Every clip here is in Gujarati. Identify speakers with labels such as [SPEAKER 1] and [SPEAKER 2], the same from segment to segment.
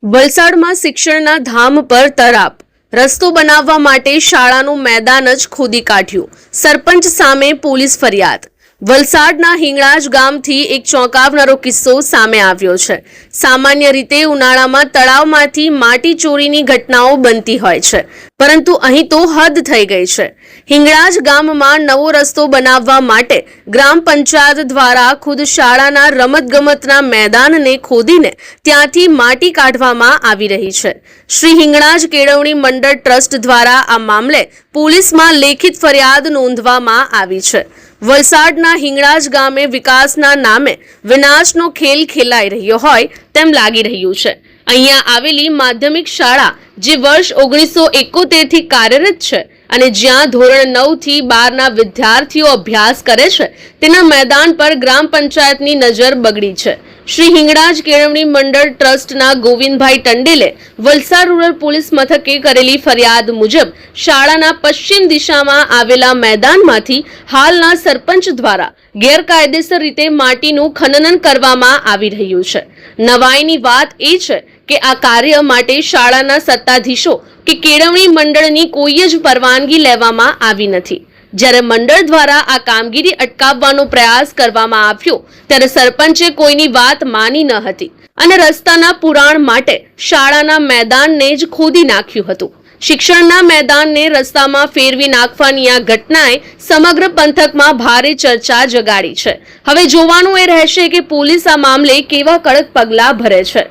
[SPEAKER 1] વલસાડમાં શિક્ષણના ધામ પર તરાપ, રસ્તો બનાવવા માટે શાળાનું મેદાન જ ખોદી કાઢ્યું, સરપંચ સામે પોલીસ ફરિયાદ। વલસાડના હિંગળાજ ગામથી એક ચોંકાવનારો કિસ્સો સામે આવ્યો છે। સામાન્ય રીતે ઉનાળામાં તળાવમાંથી માટી ચોરીની ઘટનાઓ બનતી હોય છે, પરંતુ અહીં તો હદ થઈ ગઈ છે। હિંગળાજ ગામમાં નવો રસ્તો બનાવવા માટે ગ્રામ પંચાયત દ્વારા ખુદ શાળાના રમતગમતના મેદાનને ખોદીને ત્યાંથી માટી કાઢવામાં આવી રહી છે। શ્રી હિંગળાજ કેળવણી મંડળ ટ્રસ્ટ દ્વારા આ મામલે પોલીસમાં લેખિત ફરિયાદ નોંધવામાં આવી છે। વલસાડના હિંગળાજ ગામે વિકાસના નામે વિનાશનો ખેલ ખેલાઈ રહ્યો હોય તેમ લાગી રહ્યું છે। અહીંયા આવેલી માધ્યમિક શાળા જે વર્ષ 1971 થી કાર્યરત છે અને જ્યાં ધોરણ 9 થી 12ના વિદ્યાર્થીઓ અભ્યાસ કરે છે, તેના મેદાન પર ગ્રામ પંચાયતની નજર બગડી છે। શ્રી હિંગળાજ કેળવણી મંડળ ટ્રસ્ટના ગોવિંદભાઈ ટંડેલે વલસાડ રૂરલ પોલીસ મથકે કરેલી ફરિયાદ મુજબ શાળાના પશ્ચિમ દિશામાં આવેલા મેદાનમાંથી હાલના સરપંચ દ્વારા ગેરકાયદેસર રીતે માટીનું ખનન કરવામાં આવી રહ્યું છે। નવાઈની વાત એ છે કે આ કાર્ય માટે શાળાના સત્તાધીશો કે કેળવણી મંડળની કોઈ જ પરવાનગી લેવામાં આવી નથી। જ્યારે મંડળ દ્વારા આ કામગીરી અટકાવવાનો પ્રયાસ કરવામાં આવ્યો ત્યારે સરપંચે કોઈની વાત માની ન હતી અને રસ્તાના પુરાણ માટે શાળાના મેદાનને જ ખોદી નાખ્યું હતું। શિક્ષણના મેદાનને રસ્તામાં ફેરવી નાખવાની આ ઘટનાએ સમગ્ર પંથકમાં ભારે ચર્ચા જગાડી છે। હવે જોવાનું એ રહેશે કે પોલીસ આ મામલે કેવા કડક પગલાં ભરે છે।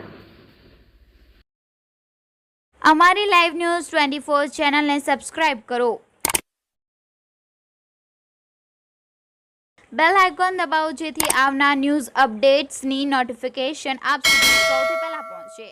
[SPEAKER 2] અમારી લાઈવ ન્યૂઝ 24 ચેનલને સબસ્ક્રાઇબ કરો, બેલ આઇકોન દબાવો જેથી આવનાર ન્યૂઝ અપડેટ્સની નોટિફિકેશન આપ સુધી સૌથી પહેલા પહોંચે।